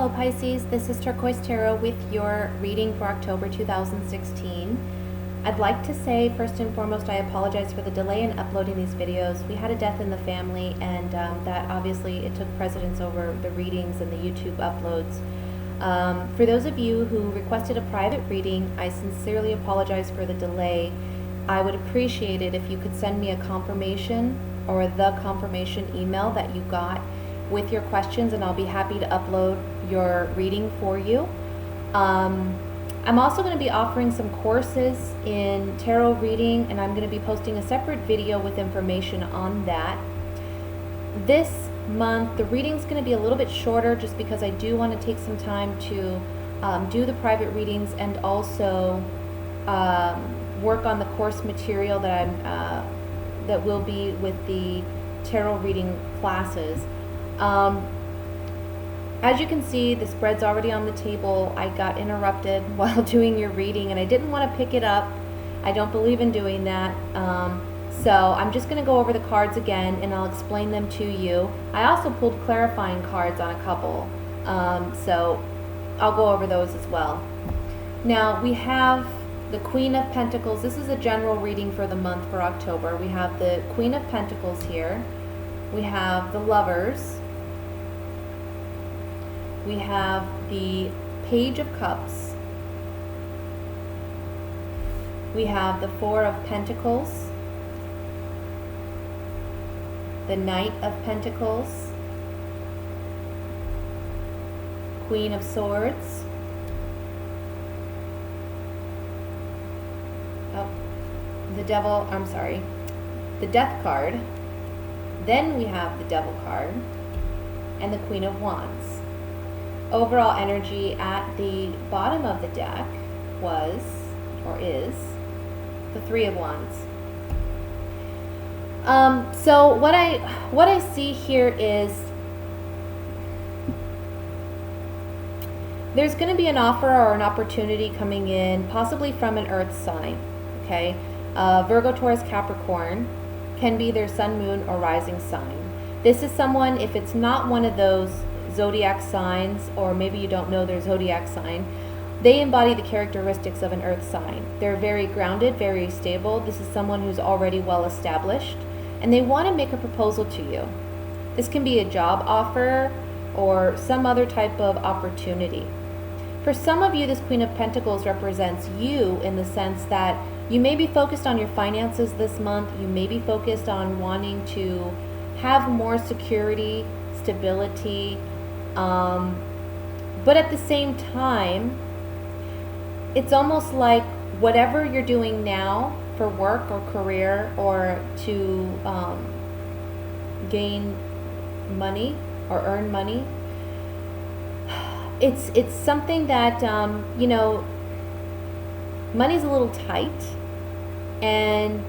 Hello Pisces, this is Turquoise Tarot with your reading for October 2016. I'd like to say first and foremost I apologize for the delay in uploading these videos. We had a death in the family and that obviously it took precedence over the readings and the YouTube uploads. For those of you who requested a private reading, I sincerely apologize for the delay. I would appreciate it if you could send me a confirmation or the confirmation email that you got with your questions, and I'll be happy to upload your reading for you. I'm also going to be offering some courses in tarot reading, and I'm going to be posting a separate video with information on that. This month the reading's going to be a little bit shorter just because I do want to take some time to do the private readings and also work on the course material that that will be with the tarot reading classes. As you can see, the spread's already on the table. I got interrupted while doing your reading and I didn't want to pick it up. I don't believe in doing that. So I'm just going to go over the cards again and I'll explain them to you. I also pulled clarifying cards on a couple, so I'll go over those as well. Now we have the Queen of Pentacles. This is a general reading for the month for October. We have the Queen of Pentacles here. We have the Lovers. We have the Page of Cups. We have the Four of Pentacles. The Knight of Pentacles. Queen of Swords. Oh, the Devil, I'm sorry, the Death card. Then we have the Devil card and the Queen of Wands. Overall energy at the bottom of the deck was, or is, the Three of Wands. So what I see here is there's going to be an offer or an opportunity coming in, possibly from an earth sign, okay? Virgo, Taurus, Capricorn can be their sun, moon, or rising sign. This is someone, if it's not one of those zodiac signs, or maybe you don't know their zodiac sign, they embody the characteristics of an earth sign. They're very grounded, very stable. This is someone who's already well established, and they want to make a proposal to you. This can be a job offer or some other type of opportunity. For some of you, this Queen of Pentacles represents you in the sense that you may be focused on your finances this month. You may be focused on wanting to have more security, stability, but at the same time, it's almost like whatever you're doing now for work or career or to gain money or earn money, it's something that you know, money's a little tight and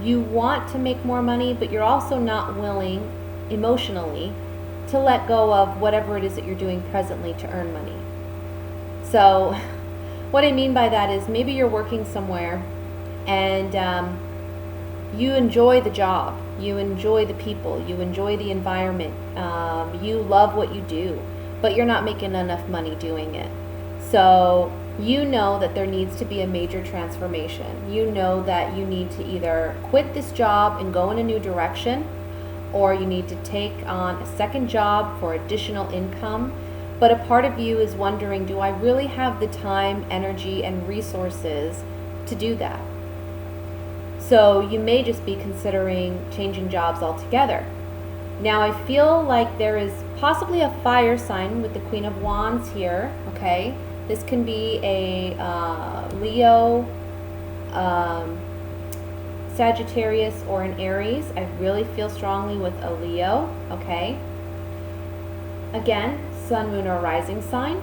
you want to make more money, but you're also not willing emotionally to let go of whatever it is that you're doing presently to earn money. So what I mean by that is maybe you're working somewhere and you enjoy the job, you enjoy the people, you enjoy the environment, you love what you do, but you're not making enough money doing it. So you know that there needs to be a major transformation. You know that you need to either quit this job and go in a new direction, or you need to take on a second job for additional income. But a part of you is wondering, do I really have the time, energy, and resources to do that? So you may just be considering changing jobs altogether. Now I feel like there is possibly a fire sign with the Queen of Wands here, okay? This can be a Leo, Sagittarius, or an Aries. I really feel strongly with a Leo, okay? Again, sun, moon, or rising sign.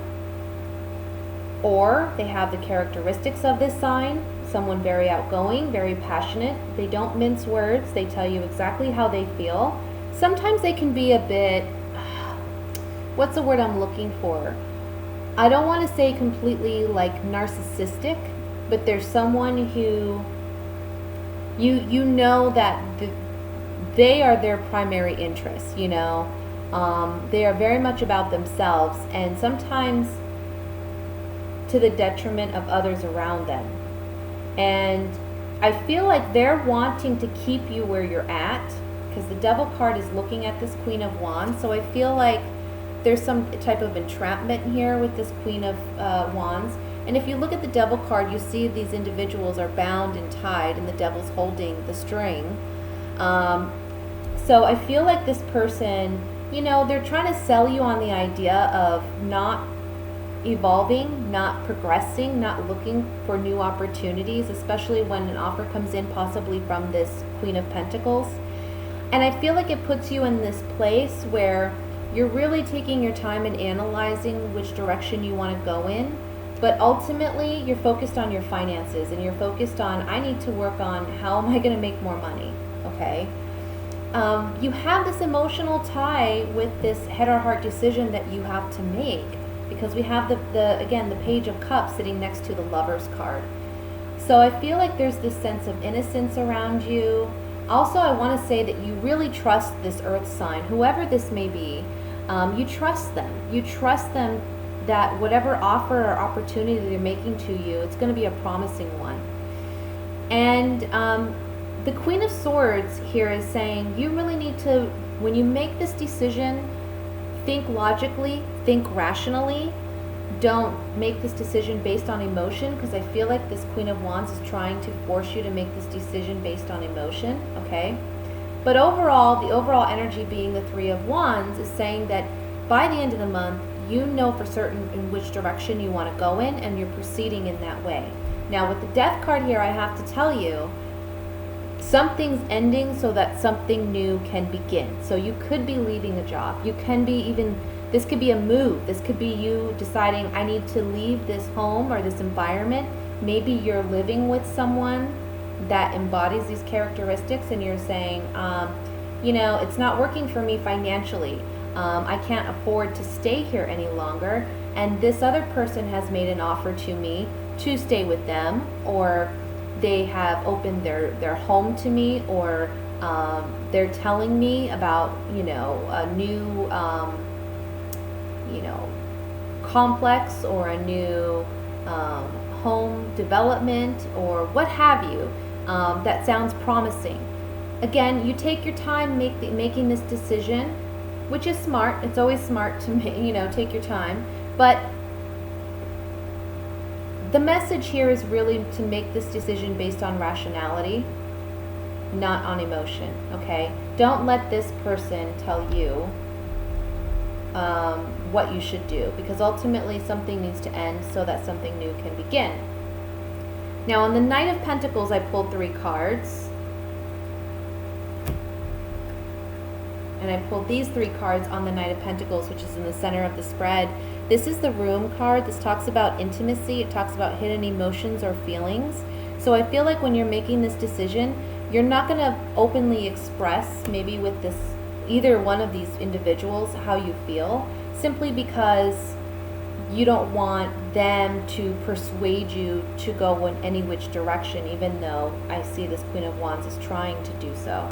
Or they have the characteristics of this sign. Someone very outgoing, very passionate. They don't mince words. They tell you exactly how they feel. Sometimes they can be a bit, what's the word I'm looking for? I don't want to say completely like narcissistic, but there's someone who you know that they are their primary interest, you know. They are very much about themselves, and sometimes to the detriment of others around them. And I feel like they're wanting to keep you where you're at, because the Devil card is looking at this Queen of Wands. So I feel like there's some type of entrapment here with this Queen of Wands. And if you look at the Devil card, you see these individuals are bound and tied, and the Devil's holding the string. So I feel like this person, you know, they're trying to sell you on the idea of not evolving, not progressing, not looking for new opportunities, especially when an offer comes in possibly from this Queen of Pentacles. And I feel like it puts you in this place where you're really taking your time and analyzing which direction you want to go in, but ultimately you're focused on your finances, and you're focused on, I need to work on how am I going to make more money, okay? You have this emotional tie with this head or heart decision that you have to make, because we have the Page of Cups sitting next to the Lover's card. So I feel like there's this sense of innocence around you. Also, I want to say that you really trust this earth sign, whoever this may be. You trust them. You trust them that whatever offer or opportunity they're making to you, it's going to be a promising one. And the Queen of Swords here is saying you really need to, when you make this decision, think logically, think rationally. Don't make this decision based on emotion, because I feel like this Queen of Wands is trying to force you to make this decision based on emotion, okay? But overall, the overall energy being the Three of Wands is saying that by the end of the month, you know for certain in which direction you want to go in, and you're proceeding in that way. Now, with the Death card here, I have to tell you, something's ending so that something new can begin. So you could be leaving a job. You can be even, this could be a move. This could be you deciding, I need to leave this home or this environment. Maybe you're living with someone that embodies these characteristics, and you're saying, you know, it's not working for me financially. I can't afford to stay here any longer. And this other person has made an offer to me to stay with them, or they have opened their home to me, or they're telling me about, you know, a new, you know, complex, or a new home development, or what have you, that sounds promising. Again, you take your time making this decision, which is smart. It's always smart to you know, take your time. But the message here is really to make this decision based on rationality, not on emotion, okay? Don't let this person tell you what you should do, because ultimately something needs to end so that something new can begin. Now, on the Knight of Pentacles, I pulled 3 cards. And I pulled these 3 cards on the Knight of Pentacles, which is in the center of the spread. This is the Room card. This talks about intimacy. It talks about hidden emotions or feelings. So I feel like when you're making this decision, you're not going to openly express, maybe with this, either one of these individuals, how you feel, simply because you don't want them to persuade you to go in any which direction, even though I see this Queen of Wands is trying to do so.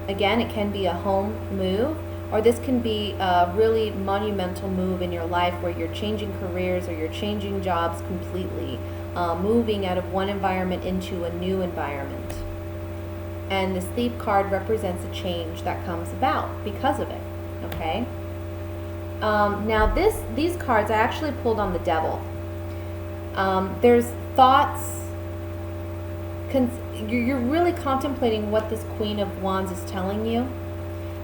Again, it can be a home move, or this can be a really monumental move in your life where you're changing careers, or you're changing jobs completely, moving out of one environment into a new environment. And this Thief card represents a change that comes about because of it, okay? Now these cards I actually pulled on the Devil. There's thoughts, you're really contemplating what this Queen of Wands is telling you,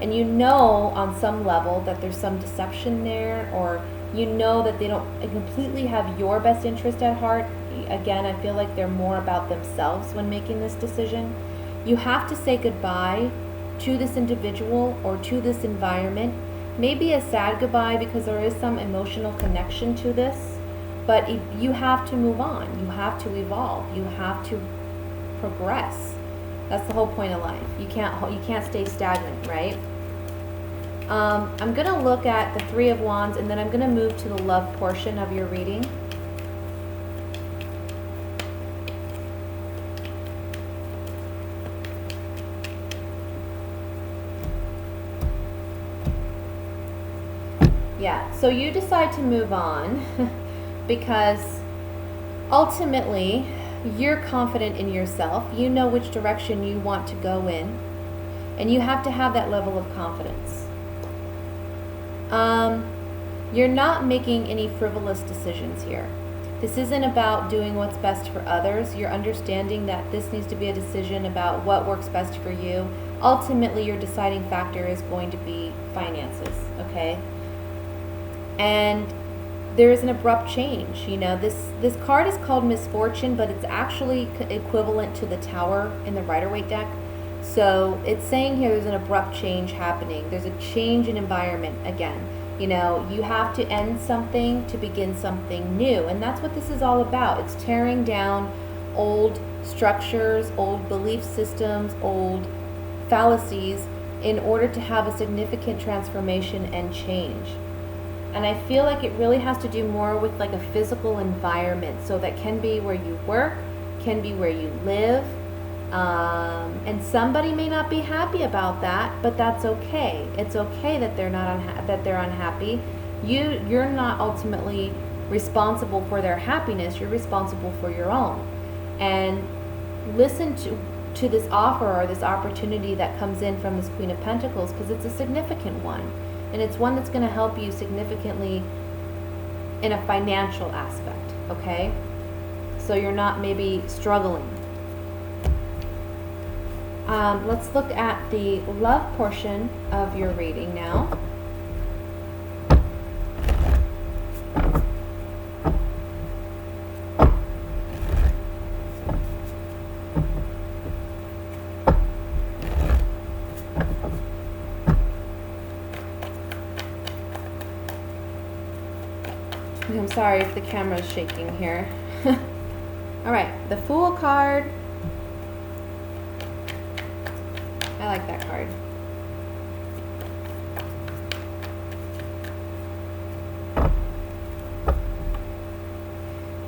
and you know on some level that there's some deception there, or you know that they don't completely have your best interest at heart. Again, I feel like they're more about themselves when making this decision. You have to say goodbye to this individual or to this environment. Maybe a sad goodbye, because there is some emotional connection to this, but you have to move on. You have to evolve. You have to progress. That's the whole point of life. You can't stay stagnant, right? I'm going to look at the Three of Wands, and then I'm going to move to the love portion of your reading. Yeah, so you decide to move on because ultimately you're confident in yourself. You know which direction you want to go in, and you have to have that level of confidence. You're not making any frivolous decisions here. This isn't about doing what's best for others. You're understanding that this needs to be a decision about what works best for you. Ultimately, your deciding factor is going to be finances, okay? And there is an abrupt change. You know, this card is called misfortune, but it's actually equivalent to the Tower in the Rider-Waite deck. So it's saying here there's an abrupt change happening. There's a change in environment again. You know, you have to end something to begin something new. And that's what this is all about. It's tearing down old structures, old belief systems, old fallacies in order to have a significant transformation and change. And I feel like it really has to do more with like a physical environment. So that can be where you work, can be where you live. And somebody may not be happy about that, but that's okay. It's okay that they're not that they're unhappy. You're not ultimately responsible for their happiness. You're responsible for your own. And listen to this offer or this opportunity that comes in from this Queen of Pentacles, because it's a significant one, and it's one that's going to help you significantly in a financial aspect. Okay, so you're not maybe struggling. Let's look at the love portion of your reading now. I'm sorry if the camera's shaking here. All right, the Fool card. I like that card.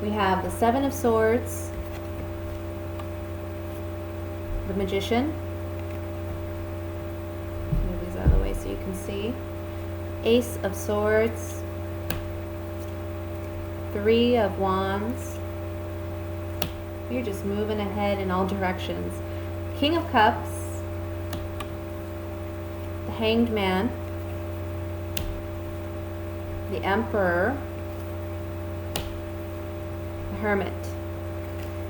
We have the Seven of Swords, the Magician. Move these out of the way so you can see. Ace of Swords, Three of Wands. You're just moving ahead in all directions. King of Cups, the Hanged Man, the Emperor, the Hermit.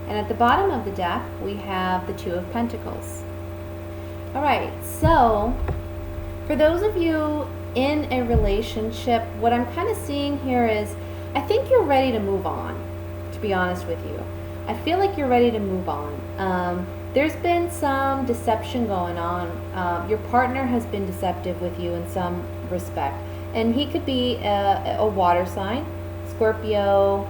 And at the bottom of the deck, we have the Two of Pentacles. All right, so for those of you in a relationship, what I'm kind of seeing here is I think you're ready to move on, to be honest with you. I feel like you're ready to move on. There's been some deception going on. Your partner has been deceptive with you in some respect. And he could be a water sign, Scorpio,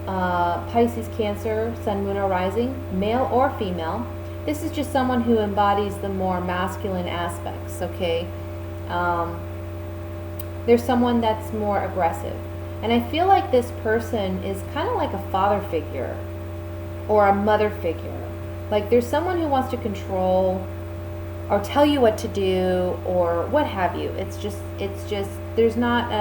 Pisces, Cancer, Sun, Moon, or Rising, male or female. This is just someone who embodies the more masculine aspects, okay? There's someone that's more aggressive. And I feel like this person is kind of like a father figure or a mother figure. Like there's someone who wants to control or tell you what to do or what have you. It's just there's not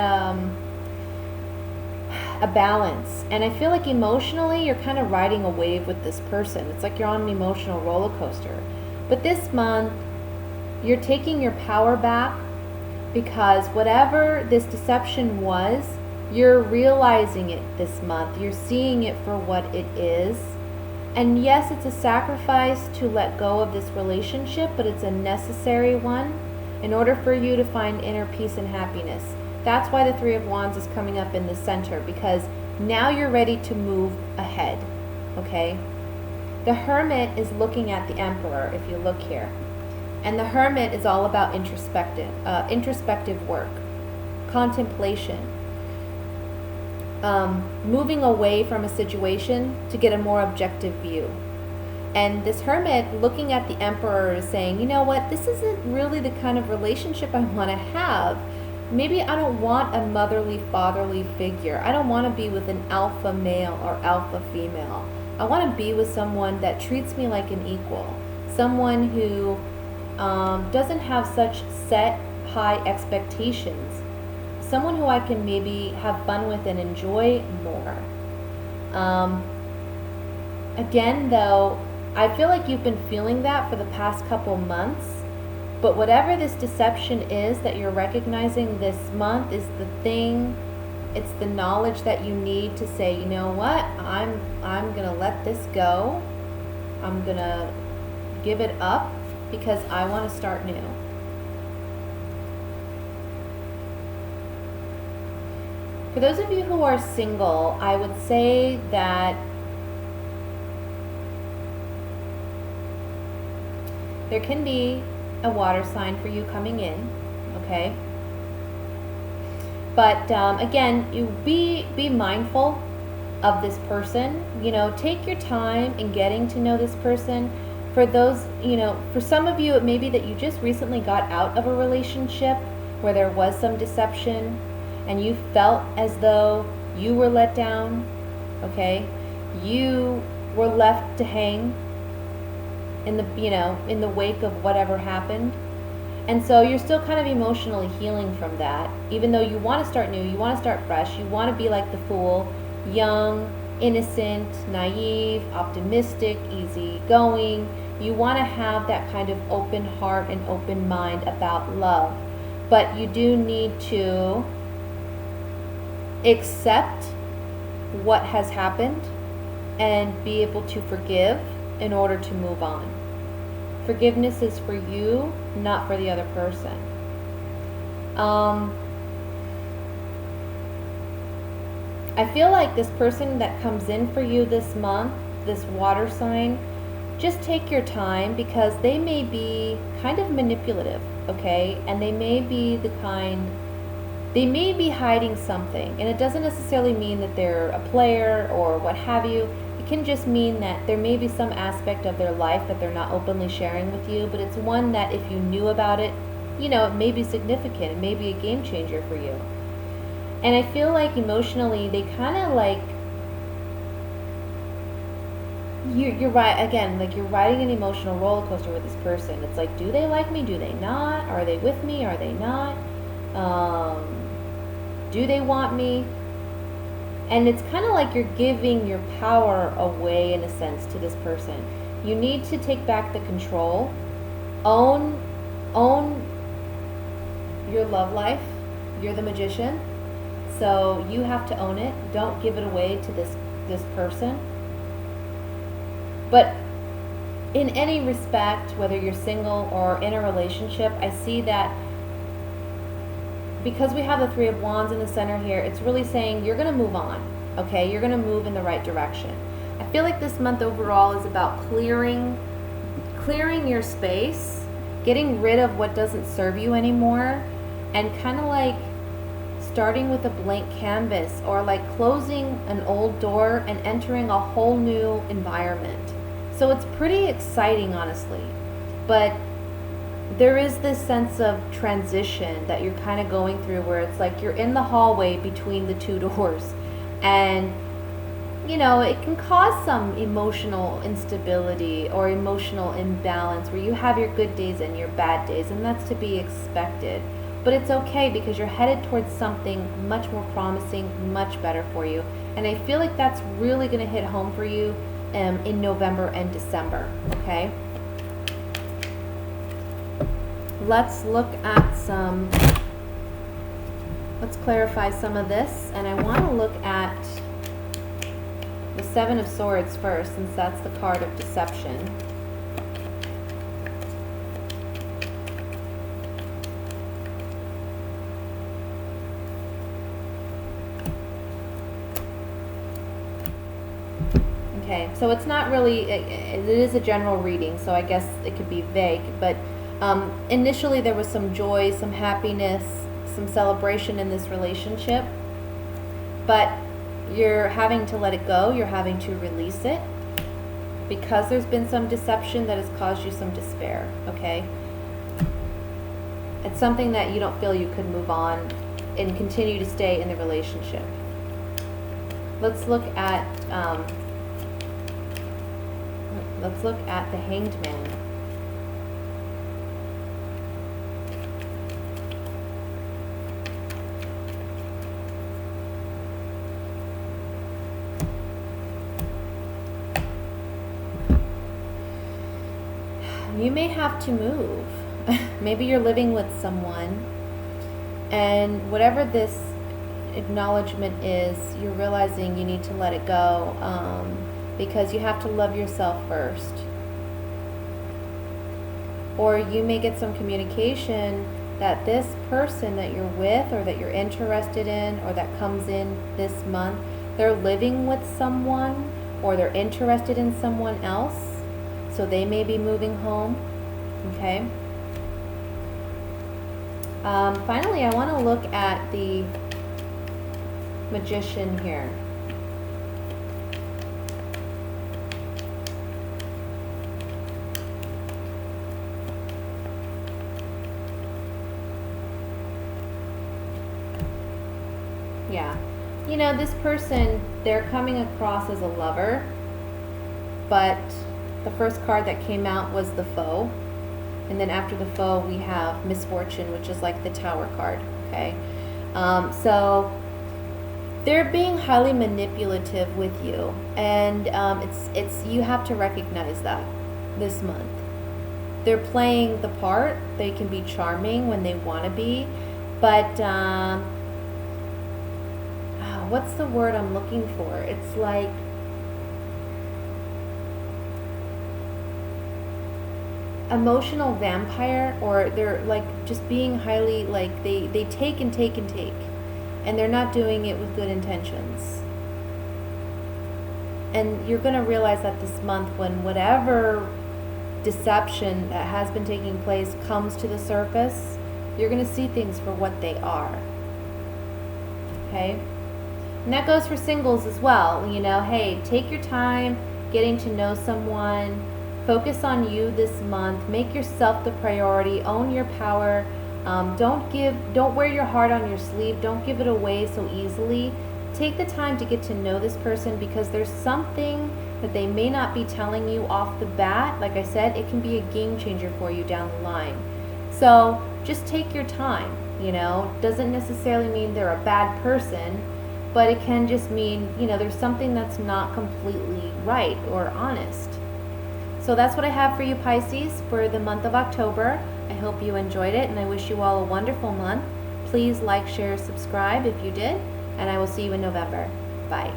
a balance. And I feel like emotionally you're kind of riding a wave with this person. It's like you're on an emotional roller coaster. But this month you're taking your power back, because whatever this deception was, you're realizing it this month. You're seeing it for what it is. And yes, it's a sacrifice to let go of this relationship, but it's a necessary one in order for you to find inner peace and happiness. That's why the Three of Wands is coming up in the center, because now you're ready to move ahead, okay? The Hermit is looking at the Emperor, if you look here. And the Hermit is all about introspective work, contemplation, moving away from a situation to get a more objective view. And this Hermit looking at the Emperor is saying, you know what, this isn't really the kind of relationship I want to have. Maybe I don't want a motherly, fatherly figure. I don't want to be with an alpha male or alpha female. I want to be with someone that treats me like an equal. Someone who doesn't have such set high expectations. someone who I can maybe have fun with and enjoy more. Again, though, I feel like you've been feeling that for the past couple months, but whatever this deception is that you're recognizing this month is the thing, it's the knowledge that you need to say, you know what, I'm going to let this go. I'm going to give it up because I want to start new. For those of you who are single, I would say that there can be a water sign for you coming in, okay? But again, you be mindful of this person. You know, take your time in getting to know this person. For those, you know, for some of you, it may be that you just recently got out of a relationship where there was some deception and you felt as though you were let down, okay? You were left to hang in the, you know, in the wake of whatever happened. And so you're still kind of emotionally healing from that. Even though you want to start new, you want to start fresh, you want to be like the fool, young, innocent, naive, optimistic, easygoing. You want to have that kind of open heart and open mind about love. But you do need to accept what has happened and be able to forgive in order to move on. Forgiveness is for you, not for the other person. I feel like this person that comes in for you this month, this water sign, just take your time because they may be kind of manipulative, okay? And they may be they may be hiding something. And it doesn't necessarily mean that they're a player or what have you. It can just mean that there may be some aspect of their life that they're not openly sharing with you, but it's one that if you knew about it, you know, it may be significant. It may be a game changer for you. And I feel like emotionally, they kind of like, you're right, again, like you're riding an emotional roller coaster with this person. It's like, do they like me? Do they not? Are they with me? Are they not? Do they want me? And it's kind of like you're giving your power away in a sense to this person. You need to take back the control. Own your love life. You're the magician. So you have to own it. Don't give it away to this person. But in any respect, whether you're single or in a relationship, I see that because we have the Three of Wands in the center here, it's really saying you're going to move on, okay? You're going to move in the right direction. I feel like this month overall is about clearing your space, getting rid of what doesn't serve you anymore, and kind of like starting with a blank canvas or like closing an old door and entering a whole new environment. So it's pretty exciting, honestly. But there is this sense of transition that you're kind of going through where it's like you're in the hallway between the two doors. And, you know, it can cause some emotional instability or emotional imbalance where you have your good days and your bad days, and that's to be expected. But it's okay because you're headed towards something much more promising, much better for you. And I feel like that's really going to hit home for you in November and December, okay? Let's look at let's clarify some of this. And I want to look at the Seven of Swords first, since that's the card of deception. Okay, so it's not really, it is a general reading, so I guess it could be vague, but initially there was some joy, some happiness, some celebration in this relationship, but you're having to let it go, you're having to release it, because there's been some deception that has caused you some despair, okay? It's something that you don't feel you could move on and continue to stay in the relationship. Let's look at the Hanged Man. you may have to move. Maybe you're living with someone, and whatever this acknowledgement is, you're realizing you need to let it go, because you have to love yourself first. Or you may get some communication that this person that you're with or that you're interested in or that comes in this month, they're living with someone or they're interested in someone else, so they may be moving home. Okay. Finally, I want to look at the Magician here. Yeah. You know, this person, they're coming across as a lover, but the first card that came out was the Foe. And then after the Foe, we have Misfortune, which is like the Tower card, okay? So they're being highly manipulative with you, and it's you have to recognize that this month. They're playing the part. They can be charming when they want to be, but what's the word I'm looking for? It's like emotional vampire, or they're like just being highly, like they take and take and take, and they're not doing it with good intentions. And you're going to realize that this month, when whatever deception that has been taking place comes to the surface, you're going to see things for what they are. Okay? And that goes for singles as well. You know, hey, take your time getting to know someone. Focus on you this month. Make yourself the priority. Own your power. Don't wear your heart on your sleeve. Don't give it away so easily. Take the time to get to know this person, because there's something that they may not be telling you off the bat. Like I said, it can be a game changer for you down the line. So just take your time, you know. Doesn't necessarily mean they're a bad person, but it can just mean, you know, there's something that's not completely right or honest. So that's what I have for you, Pisces, for the month of October. I hope you enjoyed it, and I wish you all a wonderful month. Please like, share, subscribe if you did, and I will see you in November. Bye.